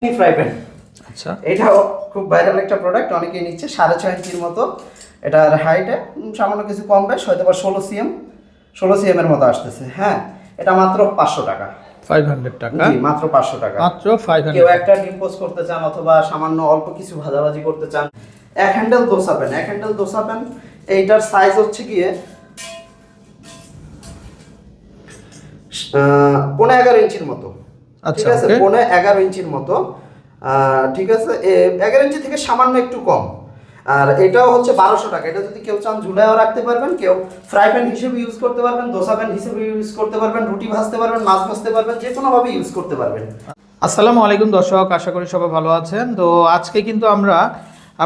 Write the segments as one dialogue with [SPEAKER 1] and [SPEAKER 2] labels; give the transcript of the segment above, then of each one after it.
[SPEAKER 1] Fry pan.
[SPEAKER 2] আচ্ছা,
[SPEAKER 1] এটাও খুব ভাইরাল একটা প্রোডাক্ট, অনেকেই নিচ্ছে। 6.5 ইঞ্চির মতো এটার হাইটে, সামান্য কিছু কম বেশ, হয়তো বা 16 সিএম এর মতো আসতেছে। হ্যাঁ, এটা মাত্র 500 টাকা।
[SPEAKER 2] 500 টাকা।
[SPEAKER 1] জি, মাত্র 500 টাকা।
[SPEAKER 2] মাত্র 500
[SPEAKER 1] কেউ
[SPEAKER 2] টাকা।
[SPEAKER 1] একটা ডিম পোস্ট করতে চান অথবা সামান্য অল্প কিছু ভাজাভাজি করতে চান, এক হ্যান্ডেল দোসা প্যান। এইটার সাইজ হচ্ছে গিয়ে 11.5 ইঞ্চির মতো।
[SPEAKER 2] আচ্ছা,
[SPEAKER 1] ঠিক আছে,
[SPEAKER 2] ওকে।
[SPEAKER 1] 11.5 ইঞ্চির মতো। ঠিক আছে, 11 ইঞ্চি থেকে সামান্য একটু কম। আর এটাও হচ্ছে 1200 টাকা। এটা যদি কেউ চান ঝুলায়ও রাখতে পারবেন, কেউ ফ্রাই প্যান হিসেবে ইউজ করতে পারবেন, দোসা প্যান হিসেবে ইউজ করতে পারবেন, রুটি ভাজতে পারবেন, মাছ ভাজতে পারবেন, যে কোনোভাবে ইউজ করতে পারবেন।
[SPEAKER 2] আসসালামু আলাইকুম দর্শক, আশা করি সবাই ভালো আছেন। তো আজকে কিন্তু আমরা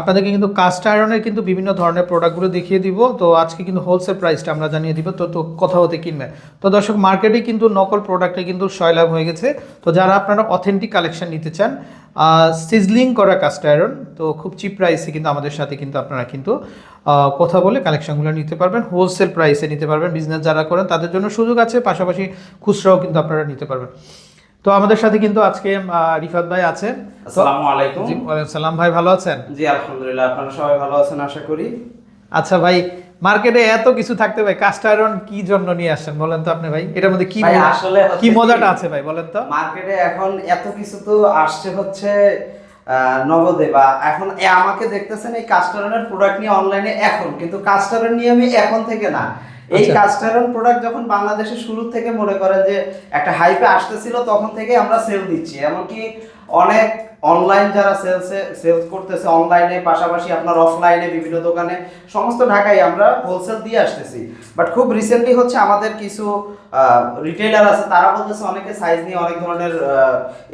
[SPEAKER 2] আপনাদেরকে কিন্তু কাস্ট আয়রনের কিন্তু বিভিন্ন ধরনের প্রোডাক্টগুলো দেখিয়ে দিব। তো আজকে কিন্তু হোলসেল প্রাইসটা আমরা জানিয়ে দিব, তো কথা হতে কিনবেন। তো দর্শক, মার্কেটে কিন্তু নকল প্রোডাক্টে কিন্তু সয়লাভ হয়ে গেছে। তো যারা আপনারা অথেন্টিক কালেকশন নিতে চান, সিজলিং করা কাস্ট আয়রন, তো খুব চিপ প্রাইসে কিন্তু আমাদের সাথে কিন্তু আপনারা কিন্তু কথা বলে কালেকশনগুলো নিতে পারবেন, হোলসেল প্রাইসে নিতে পারবেন। বিজনেস যারা করেন তাদের জন্য সুযোগ আছে, পাশাপাশি খুচরাও কিন্তু আপনারা নিতে পারবেন। তো আমাদের সাথে কিন্তু আজকে রিফাত ভাই আছেন।
[SPEAKER 1] আসসালামু আলাইকুম।
[SPEAKER 2] জি, ওয়ালাইকুম সালাম। ভাই ভালো আছেন?
[SPEAKER 1] জি, আলহামদুলিল্লাহ, আপনারা সবাই ভালো আছেন আশা করি।
[SPEAKER 2] আচ্ছা ভাই, মার্কেটে এত কিছু থাকতে ভাই কাস্ট আয়রন কি জন্য নিয়ে আসছেন বলেন তো আপনি ভাই? এটার মধ্যে কি
[SPEAKER 1] ভাই, আসলে হচ্ছে
[SPEAKER 2] কি মজাটা আছে ভাই বলেন তো?
[SPEAKER 1] মার্কেটে এখন এত কিছু তো আসছে হচ্ছে নগদে, বা এখন আমাকে দেখতেছেন এই কাস্টারনের প্রোডাক্ট নিয়ে অনলাইনে এখন, কিন্তু কাস্টারন নিয়ে আমি এখন থেকে না। এই
[SPEAKER 2] আচ্ছা।
[SPEAKER 1] কাস্টারন প্রোডাক্ট যখন বাংলাদেশে শুরু থেকে মনে করেন যে একটা হাইপে আসতেছিল, তখন থেকে আমরা সেল দিচ্ছি। এমনকি অনেক অনলাইন যারা সেলস করতেছে অনলাইনে, পাশাপাশি আপনার অফলাইনে বিভিন্ন দোকানে, সমস্ত ঢাকায় আমরা হোলসেল দিয়ে আসতেছি। বাট খুব রিসেন্টলি হচ্ছে আমাদের কিছু রিটেইলার আছে, তারা বলতেছে অনেকে সাইজ নিয়ে অনেক ধরনের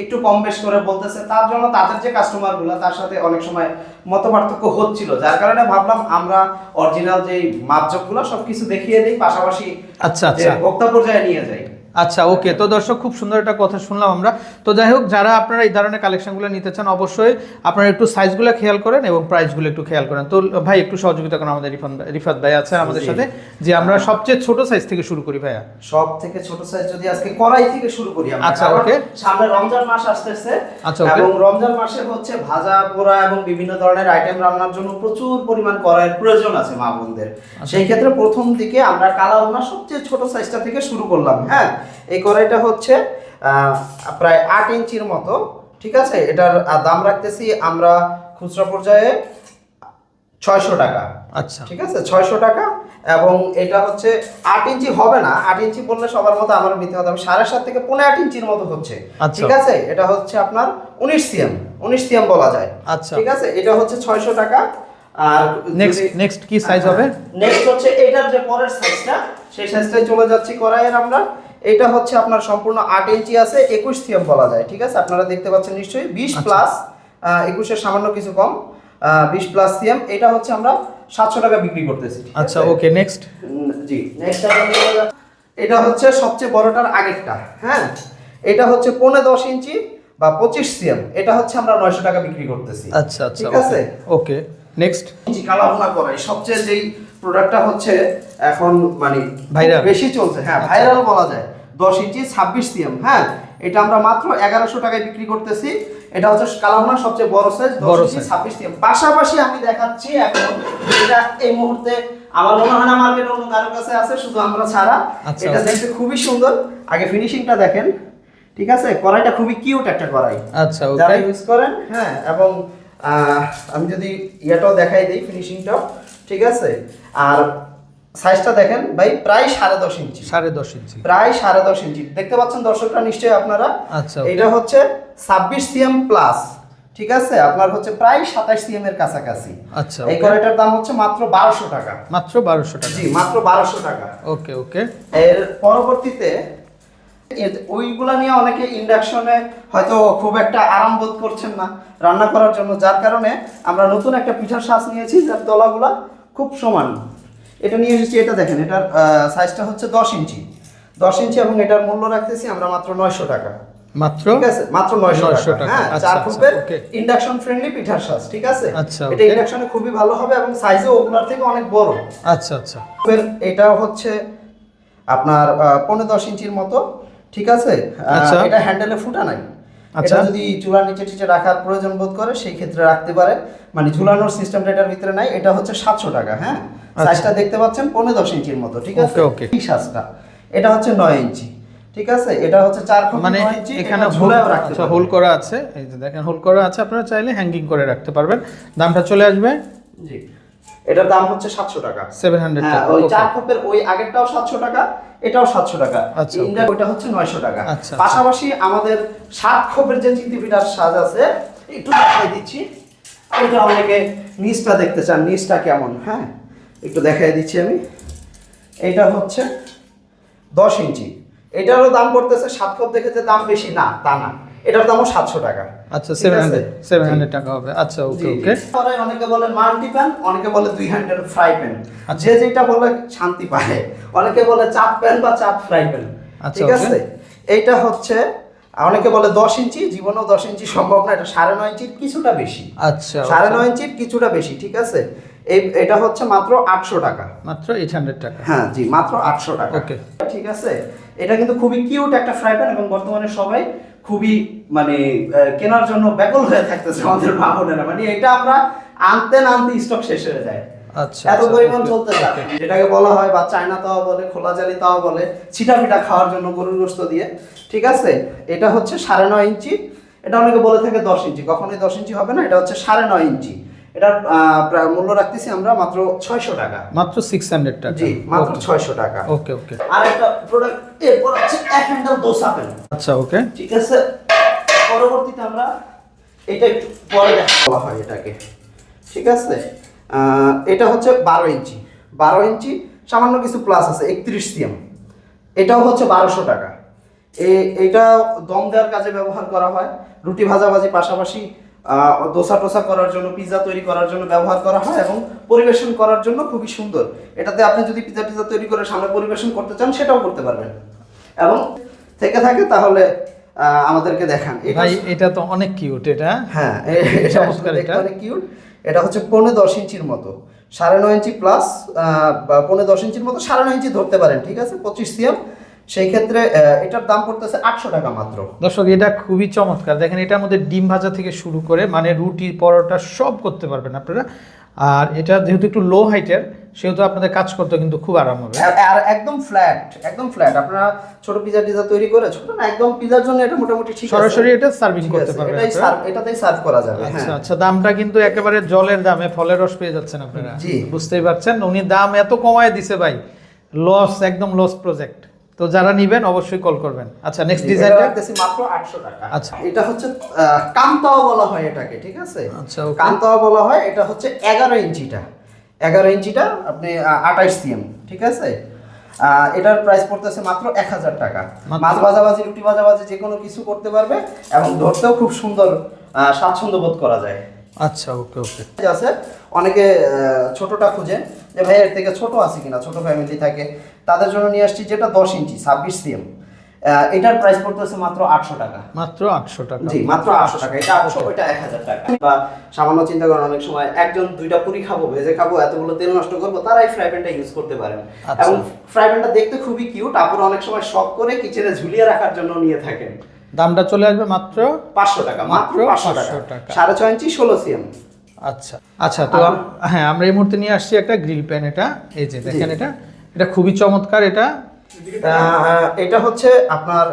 [SPEAKER 1] একটু কম বেশ করে বলতেছে, তার জন্য তাদের যে কাস্টমারগুলো তার সাথে অনেক সময় মতপার্থক্য হচ্ছিল, যার কারণে ভাবলাম আমরা অরিজিনাল যেই মাপজোকগুলো সবকিছু দেখিয়ে দিই, পাশাপাশি
[SPEAKER 2] আচ্ছা
[SPEAKER 1] যে
[SPEAKER 2] আচ্ছা
[SPEAKER 1] ভোক্তা পর্যায়ে নিয়ে যাই।
[SPEAKER 2] আচ্ছা, ওকে। তো দর্শক, খুব সুন্দর একটা কথা শুনলাম আমরা। তো যাই হোক, যারা আপনারা এই ধরনের কালেকশনগুলো নিতে চান, অবশ্যই আপনারা একটু সাইজগুলো খেয়াল করেন এবং প্রাইসগুলো একটু খেয়াল করেন। তো ভাই, একটু সহযোগিতা করেন, আমাদের রিফাত ভাই আছে আমাদের
[SPEAKER 1] জি।
[SPEAKER 2] সাথে, যে আমরা সবচেয়ে ছোট সাইজ থেকে শুরু করি ভাইয়া।
[SPEAKER 1] সব থেকে ছোট সাইজ যদি আজকে কড়াই থেকে শুরু করি আমরা,
[SPEAKER 2] আচ্ছা,
[SPEAKER 1] কারণ
[SPEAKER 2] ওকে।
[SPEAKER 1] সামনে রমজান মাস আসতেছে।
[SPEAKER 2] আচ্ছা, ওকে।
[SPEAKER 1] এবং রমজান মাসে হচ্ছে ভাজা পোড়া এবং বিভিন্ন ধরনের আইটেম রান্নার জন্য প্রচুর পরিমাণ কড়াইয়ের প্রয়োজন আছে মা বোনদের। সেই ক্ষেত্রে প্রথম দিকে আমরা কালাভুনা সবচেয়ে ছোট সাইজটা থেকে শুরু করলাম। হ্যাঁ, এই কড়াইটা হচ্ছে প্রায় 8 ইঞ্চির মতো। ঠিক আছে, এটার দাম রাখতেছি আমরা খুচরা পর্যায়ে 600 টাকা।
[SPEAKER 2] আচ্ছা,
[SPEAKER 1] ঠিক আছে, 600 টাকা। এবং এটা হচ্ছে 8 ইঞ্চি হবে না, 8 ইঞ্চি বললে সবার মতো আমার নিতে হবে 7.5 থেকে 15 ইঞ্চির মতো হচ্ছে।
[SPEAKER 2] আচ্ছা।
[SPEAKER 1] ঠিক আছে, এটা হচ্ছে আপনার 19 সিএম বলা যায়।
[SPEAKER 2] আচ্ছা।
[SPEAKER 1] ঠিক আছে, এটা হচ্ছে 600 টাকা। আর
[SPEAKER 2] নেক্সট কি সাইজ হবে?
[SPEAKER 1] নেক্সট হচ্ছে এটার যে পরের সাইজটা, সেই সাইজটাই চলে যাচ্ছি কড়াইয়ের আমরা। এটা হচ্ছে আপনার সম্পূর্ণ 8 ইঞ্চি আছে, 21 সিএম বলা যায়। ঠিক আছে, আপনারা দেখতে পাচ্ছেন নিশ্চয়ই, 20 প্লাস 21-এর সামান্য কিছু কম, 20 প্লাস সিএম। এটা হচ্ছে আমরা 700 টাকা বিক্রি করতেছি।
[SPEAKER 2] আচ্ছা, ওকে। নেক্সট।
[SPEAKER 1] জি, নেক্সট এটা হচ্ছে সবচেয়ে বড়টার আগেরটা। হ্যাঁ, এটা হচ্ছে 15-10 ইঞ্চি বা 25 সিএম। এটা হচ্ছে আমরা 900 টাকা বিক্রি করতেছি।
[SPEAKER 2] আচ্ছা আচ্ছা,
[SPEAKER 1] ঠিক আছে,
[SPEAKER 2] ওকে। নেক্সট।
[SPEAKER 1] ইঞ্চি কালাভুনা করাই সবচেয়ে যেই প্রোডাক্টটা হচ্ছে এখন মানে
[SPEAKER 2] ভাইরাল
[SPEAKER 1] বেশি চলছে। হ্যাঁ, ভাইরাল বলা যায়। 10 ইঞ্চি 26 সিএম। হ্যাঁ, এটা আমরা মাত্র 1100 টাকায় বিক্রি করতেছি। এটা হচ্ছে কালাভুনার সবচেয়ে বড় সাইজ, 10 ইঞ্চি 26 সিএম। পাশাপাশি আমি দেখাচ্ছি এখন, এটা এই মুহূর্তে আমার মনে হয় না মার্কেটে অন্য কারো কাছে আছে, শুধু আমরা ছাড়া।
[SPEAKER 2] আচ্ছা,
[SPEAKER 1] এটা দেখতে খুবই সুন্দর, আগে ফিনিশিংটা দেখেন। ঠিক আছে, কড়াইটা খুবই কিউট একটা কড়াই।
[SPEAKER 2] আচ্ছা, ওকে।
[SPEAKER 1] যারা ইউজ করেন। হ্যাঁ, এবং আমি যদি ইয়াটাও দেখাই দিই, ফিনিশিংটাও ঠিক আছে। আর সাইজটা দেখেন ভাই, প্রায় 10.5 ইঞ্চি।
[SPEAKER 2] 10.5 ইঞ্চি।
[SPEAKER 1] প্রায় 10.5 ইঞ্চি দেখতে পাচ্ছেন দর্শকরা নিশ্চয়ই আপনারা।
[SPEAKER 2] আচ্ছা,
[SPEAKER 1] এটা হচ্ছে 26 সিএম প্লাস। ঠিক আছে, আপনার হচ্ছে প্রায় 27 সিএম এর কাছাকাছি।
[SPEAKER 2] আচ্ছা,
[SPEAKER 1] এই কড়াইটার দাম হচ্ছে মাত্র 1200 টাকা।
[SPEAKER 2] মাত্র 1200 টাকা।
[SPEAKER 1] জি, মাত্র 1200 টাকা।
[SPEAKER 2] ওকে ওকে।
[SPEAKER 1] এর পরবর্তীতে ওইগুলা নিয়ে অনেকে ইন্ডাকশনে হয়তো খুব একটা আরাম বোধ করছেন না রান্না করার জন্য, যার কারণে আমরা নতুন একটা পিঠার শ্বাস নিয়েছি, যার তলাগুলা খুব সমান। এটা নিয়ে এসেছি, এটা দেখেন, এটার সাইজটা হচ্ছে 10 ইঞ্চি 10 ইঞ্চি, এবং এটার মূল্য রাখতেছি আমরা মাত্র 900 টাকা।
[SPEAKER 2] মাত্র?
[SPEAKER 1] ঠিক আছে, মাত্র 900 টাকা। হ্যাঁ,
[SPEAKER 2] আচ্ছা,
[SPEAKER 1] 4 ফুটের
[SPEAKER 2] ওকে।
[SPEAKER 1] ইন্ডাকশন ফ্রেন্ডলি পিঠার শ্বাস। ঠিক আছে,
[SPEAKER 2] আচ্ছা,
[SPEAKER 1] এটা
[SPEAKER 2] ওকে।
[SPEAKER 1] ইন্ডাকশনে খুবই ভালো হবে এবং সাইজও ওগুলার থেকে অনেক বড়।
[SPEAKER 2] আচ্ছা আচ্ছা,
[SPEAKER 1] এটা হচ্ছে আপনার 15-10 ইঞ্চির মতো। ঠিক আছে,
[SPEAKER 2] আচ্ছা।
[SPEAKER 1] এটা হ্যান্ডেলে ফুটা নাই।
[SPEAKER 2] আচ্ছা।
[SPEAKER 1] এটা যদি চুলার নিচে টিচে রাখার প্রয়োজন বোধ করে সেই ক্ষেত্রে রাখতে পারে, মানে ঝুলানোর সিস্টেমটা এটার ভিতরে নাই। এটা হচ্ছে 700 টাকা। হ্যাঁ, সাইজটা দেখতে পাচ্ছেন 15-10 ইঞ্চির মতো, ঠিক আছে।
[SPEAKER 2] ওকে।
[SPEAKER 1] এই সাইজটা এটা হচ্ছে 9 ইঞ্চি, ঠিক আছে। এটা হচ্ছে 4 ফুট
[SPEAKER 2] মানে
[SPEAKER 1] 9 ইঞ্চি,
[SPEAKER 2] এখানে
[SPEAKER 1] এটা ঝুলায়ও রাখতে
[SPEAKER 2] আচ্ছা
[SPEAKER 1] পারবেন।
[SPEAKER 2] হোল করা আছে, এই যে দেখেন হোল করা আছে, আপনারা চাইলে হ্যাঙ্গিং করে রাখতে পারবেন। দামটা চলে আসবে
[SPEAKER 1] জি, এটার দাম হচ্ছে 700 টাকা।
[SPEAKER 2] 700
[SPEAKER 1] হ্যাঁ,
[SPEAKER 2] টাকা।
[SPEAKER 1] ওই
[SPEAKER 2] ওকে।
[SPEAKER 1] 4 খোপের ওই আগেরটাও 700 টাকা, এটাও 700 টাকা।
[SPEAKER 2] আচ্ছা,
[SPEAKER 1] ইন্ডিয়া ওইটা হচ্ছে 900 টাকা।
[SPEAKER 2] আচ্ছা।
[SPEAKER 1] পাশাপাশি আমাদের 7 খোপের যে চিমটি পিঠার সাজ আছে, একটু দেখাই দিচ্ছি। এটা অনেকে নিচটা দেখতে চান, নিচটা কেমন, হ্যাঁ একটু দেখাই দিচ্ছি আমি। এইটা হচ্ছে 10 ইঞ্চি। এটারও দাম পড়তেছে 7 খোপ দেখে যে দাম বেশি না তা না, এটার দামও 700 টাকা।
[SPEAKER 2] আচ্ছা,
[SPEAKER 1] ঠিক আছে?
[SPEAKER 2] 700 টাকা হবে। আচ্ছা, ওকে
[SPEAKER 1] জি,
[SPEAKER 2] ওকে।
[SPEAKER 1] জি। পরে অনেকে বলে মাল্টি প্যান, অনেকে বলে 2 হ্যান্ডেল ফ্রাই প্যান।
[SPEAKER 2] আচ্ছা।
[SPEAKER 1] যে যেটা বলে শান্তি পায়। অনেকে বলে চাপ প্যান বা চাপ ফ্রাই প্যান।
[SPEAKER 2] আচ্ছা,
[SPEAKER 1] ঠিক আছে। এইটা হচ্ছে অনেকে বলে 10 ইঞ্চি, জীবনেও 10 ইঞ্চি সম্ভব না, এটা 9.5 ইঞ্চির কিছুটা বেশি।
[SPEAKER 2] আচ্ছা,
[SPEAKER 1] 9.5 ইঞ্চির কিছুটা বেশি, ঠিক আছে। এটা হচ্ছে মাত্র 800 টাকা।
[SPEAKER 2] মাত্র 800 টাকা।
[SPEAKER 1] হ্যাঁ জি, মাত্র 800 টাকা।
[SPEAKER 2] ওকে।
[SPEAKER 1] ঠিক আছে। এটা কিন্তু খুবই কিউট একটা ফ্রাই প্যান, এবং বর্তমানে সবাই খুবই মানে কেনার জন্য ব্যাকুল হয়ে থাকতেছে আমাদের মা বোনেরা। মানে এটা আমরা আনতে স্টক শেষ হয়ে যায়,
[SPEAKER 2] আচ্ছা,
[SPEAKER 1] এত পরিমাণ
[SPEAKER 2] ওকে,
[SPEAKER 1] চলতে থাকে।
[SPEAKER 2] ওকে।
[SPEAKER 1] যেটাকে বলা হয় বা চায়না তাওয়া বলে, খোলা জালি তাওয়া বলে, ছিটা পিঠা খাওয়ার জন্য গরুর গোশত দিয়ে, ঠিক আছে। এটা হচ্ছে 9.5 ইঞ্চি। এটা অনেকে বলে থাকে 10 ইঞ্চি, কখনোই 10 ইঞ্চি হবে না, এটা হচ্ছে 9.5 ইঞ্চি। এটার প্রায় মূল্য রাখতেছি আমরা মাত্র 600 টাকা।
[SPEAKER 2] মাত্র 600 টাকা।
[SPEAKER 1] জি, মাত্র 600 টাকা।
[SPEAKER 2] ওকে ওকে।
[SPEAKER 1] আর একটা প্রোডাক্ট এরপর হচ্ছে এক হ্যান্ডেল দোসা প্যান।
[SPEAKER 2] আচ্ছা, ওকে।
[SPEAKER 1] ঠিক আছে। পরবর্তীতে আমরা এটা একটু পরে বলা হয় এটাকে, ঠিক আছে। এটা হচ্ছে 12 ইঞ্চি। 12 ইঞ্চি সামান্য কিছু প্লাস আছে, 31 সিএম। এটাও হচ্ছে 1200 টাকা। এটা দম দেওয়ার কাজে ব্যবহার করা হয়, রুটি ভাজাভাজি পাশাপাশি দোসা টোসা করার জন্য, পিৎজা তৈরি করার জন্য ব্যবহার করা হয়, এবং পরিবেশন করার জন্য খুবই সুন্দর। এটাতে আপনি যদি পিৎজা টিজা তৈরি করে সামনে পরিবেশন করতে চান সেটাও করতে পারবেন, এবং থেকে থাকে তাহলে আমাদেরকে দেখান।
[SPEAKER 2] ভাই এটা তো অনেক কিউট। এটা
[SPEAKER 1] হ্যাঁ, এটা
[SPEAKER 2] চমৎকার। এটা
[SPEAKER 1] অনেক কিউট। এটা হচ্ছে 15-10 ইঞ্চির মতো, 9.5 ইঞ্চি প্লাস, বা 15-10 ইঞ্চির মতো, 9.5 ইঞ্চি ধরতে পারেন, ঠিক আছে, 25 সিএম। সেই ক্ষেত্রে এটার দাম পড়তেছে 800 টাকা মাত্র।
[SPEAKER 2] দর্শক, এটা খুবই চমৎকার। দেখেন, এটার মধ্যে ডিম ভাজা থেকে শুরু করে মানে রুটি পরোটা সব করতে পারবেন আপনারা। আর এটা যেহেতু একটু লো হাইটের, সেহেতু আপনাদের কাজ করতে কিন্তু খুব আরাম হবে।
[SPEAKER 1] আর একদম ফ্ল্যাট, একদম ফ্ল্যাট। আপনারা ছোট পিজা টিজা তৈরি করে, ছোট না একদম পিজার জন্য এটা মোটামুটি ঠিক আছে।
[SPEAKER 2] সরাসরি এটা সার্ভিং করতে পারবেন আপনারা।
[SPEAKER 1] এটাতেই সার্ভ করা যাবে।
[SPEAKER 2] আচ্ছা
[SPEAKER 1] হ্যাঁ
[SPEAKER 2] আচ্ছা। দামটা কিন্তু একেবারে জলের দামে ফলের রস পেয়ে যাচ্ছেন আপনারা।
[SPEAKER 1] জি।
[SPEAKER 2] বুঝতেই পারছেন, উনি দাম এত কমায় দিছে ভাই, লস, একদম লস প্রজেক্ট। তো যারা নিবেন অবশ্যই কল করবেন। আচ্ছা, নেক্সট ডিজাইনটা
[SPEAKER 1] রাখতেছি মাত্র 800 টাকা।
[SPEAKER 2] আচ্ছা।
[SPEAKER 1] এটা হচ্ছে কামতাওয়া বলা হয় এটাকে, ঠিক আছে।
[SPEAKER 2] আচ্ছা, ওকে।
[SPEAKER 1] কামতাওয়া বলা হয়। এটা হচ্ছে 11 ইঞ্চিটা। 11 ইঞ্চিটা আপনি 28 সিএম, ঠিক আছে। এটার প্রাইস পড়তেছে মাত্র 1000 টাকা। মাছ ভাজাভাজি, রুটি ভাজাভাজি যে কোনো কিছু করতে পারবে, এবং ধরতেও খুব সুন্দর, স্বাচ্ছন্দ্য বোধ করা যায়।
[SPEAKER 2] আচ্ছা, ওকে ওকে।
[SPEAKER 1] আছে অনেকে ছোটটা খুঁজে যে ভাই এর থেকে ছোট আছে কিনা, ছোট ফ্যামিলি থাকে, তাদের জন্য নিয়ে আসছি যেটা 10 ইঞ্চি 26 সিএম। এটার প্রাইস পড়তেছে মাত্র 800 টাকা।
[SPEAKER 2] মাত্র 800 টাকা।
[SPEAKER 1] জি, মাত্র 800 টাকা। এটা 800, ওইটা 1000 টাকা। বা সামান্য চিন্তা করেন, অনেক সময় একজন 2টা পুরি খাবো, ভেজে খাবো, এতগুলো তেল নষ্ট করবো, তারা এই ফ্রাই প্যানটা ইউজ করতে পারেন।
[SPEAKER 2] আচ্ছা।
[SPEAKER 1] এবং ফ্রাই প্যানটা দেখতে খুবই কিউট। আপনারা অনেক সময় শখ করে কিচেনে ঝুলিয়ে রাখার জন্য নিয়ে থাকেন।
[SPEAKER 2] দামটা চলে আসবে মাত্র
[SPEAKER 1] 500 টাকা, মাত্র 500 টাকা। 6.5 ইঞ্চি 16 সিএম।
[SPEAKER 2] আচ্ছা আচ্ছা। তো হ্যাঁ, আমরা এই মুহূর্তে নিয়ে আসছি একটা গ্রিল প্যান। এটা এই যে দেখেন, এটা খুবই চমৎকার।
[SPEAKER 1] এটা হচ্ছে আপনার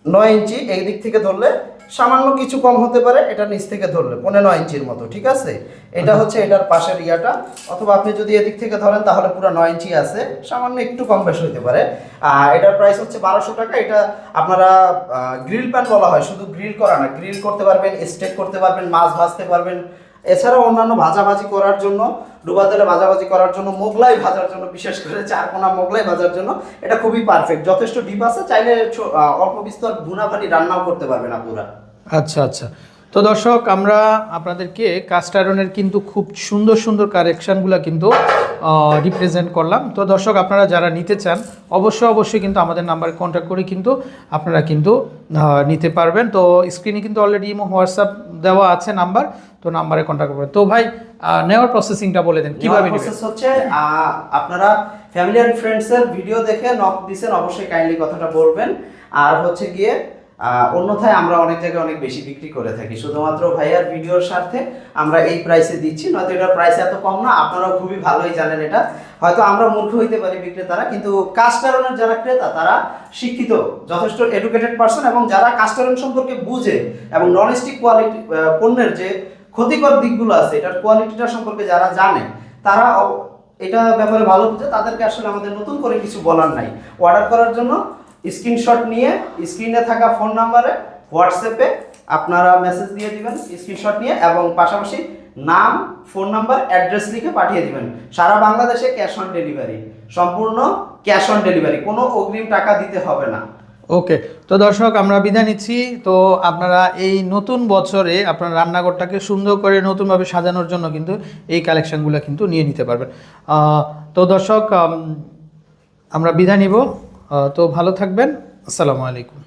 [SPEAKER 1] 9 ইঞ্চি। এই দিক থেকে ধরলে সামান্য কিছু কম হতে পারে, এটা নিচ থেকে ধরলে 9.5 ইঞ্চির মতো, ঠিক আছে। এটা হচ্ছে এটার পাশের ইয়াটা, অথবা আপনি যদি এদিক থেকে ধরেন তাহলে পুরো 9 ইঞ্চি আছে, সামান্য একটু কম বেশি হতে পারে। এটার প্রাইস হচ্ছে 1200 টাকা। এটা আপনারা গ্রিল প্যান বলা হয়, শুধু গ্রিল করা না, গ্রিল করতে পারবেন, স্টেক করতে পারবেন, মাছ ভাজতে পারবেন, এছাড়াও অন্যান্য ভাজাভাজি করার জন্য, ডুবা তেলে ভাজাভাজি করার জন্য, মোগলাই ভাজার জন্য, বিশেষ করে চারকোনা মোগলাই ভাজার জন্য এটা খুবই পারফেক্ট। যথেষ্ট ডিপ আছে, চাইলে অল্প বিস্তর ভুনাভানি রান্নাও করতে পারবেন আপনারা।
[SPEAKER 2] আচ্ছা আচ্ছা। তো দর্শক, আমরা আপনাদেরকে কাস্ট আয়রনের কিন্তু খুব সুন্দর সুন্দর কালেকশানগুলো কিন্তু রিপ্রেজেন্ট করলাম। তো দর্শক, আপনারা যারা নিতে চান অবশ্যই কিন্তু আমাদের নাম্বারে কন্ট্যাক্ট করে কিন্তু আপনারা কিন্তু নিতে পারবেন। তো স্ক্রিনে কিন্তু অলরেডি ইমো, হোয়াটসঅ্যাপ দেওয়া আছে নাম্বার, তো নাম্বারে কন্ট্যাক্ট করবেন। তো ভাই, নেওয়ার প্রসেসিংটা বলে দেন কিভাবে নেবেন।
[SPEAKER 1] প্রসেস হচ্ছে আপনারা ফ্যামিলি এন্ড ফ্রেন্ডস এর ভিডিও দেখে নক দিবেন, অবশ্যই কাইন্ডলি কথাটা বলবেন। আর হচ্ছে গিয়ে অন্যথায় আমরা অনেক জায়গায় অনেক বেশি বিক্রি করে থাকি, শুধুমাত্র ভাইয়ার ভিডিওর স্বার্থে আমরা এই প্রাইসে দিচ্ছি, নয়তো এটার প্রাইস এত কম না। আপনারাও খুবই ভালোই জানেন এটা, হয়তো আমরা মূর্খ হইতে পারি বিক্রেতারা, কিন্তু কাস্ট আয়রনের যারা ক্রেতা তারা শিক্ষিত, যথেষ্ট এডুকেটেড পারসন, এবং যারা কাস্ট আয়রন সম্পর্কে বুঝে এবং নন স্টিক কোয়ালিটি পণ্যের যে ক্ষতিকর দিকগুলো আছে এটার কোয়ালিটিটা সম্পর্কে যারা জানে তারা এটা ব্যাপারে ভালো বুঝে, তাদেরকে আসলে আমাদের নতুন করে কিছু বলার নাই। অর্ডার করার জন্য স্ক্রিনশট নিয়ে স্ক্রিনে থাকা ফোন নাম্বারে হোয়াটসঅ্যাপে আপনারা মেসেজ দিয়ে দিবেন স্ক্রিনশট নিয়ে, এবং পাশাপাশি নাম, ফোন নাম্বার, অ্যাড্রেস লিখে পাঠিয়ে দিবেন। সারা বাংলাদেশে ক্যাশ অন ডেলিভারি, সম্পূর্ণ ক্যাশ অন ডেলিভারি, কোনো অগ্রিম টাকা দিতে হবে না।
[SPEAKER 2] ওকে, তো দর্শক আমরা বিদায় নিচ্ছি। তো আপনারা এই নতুন বছরে আপনার রান্নাঘরটাকে সুন্দর করে নতুনভাবে সাজানোর জন্য কিন্তু এই কালেকশনগুলো কিন্তু নিয়ে নিতে পারবেন। তো দর্শক আমরা বিদায় নিব, তো ভালো থাকবেন, আসসালামু আলাইকুম।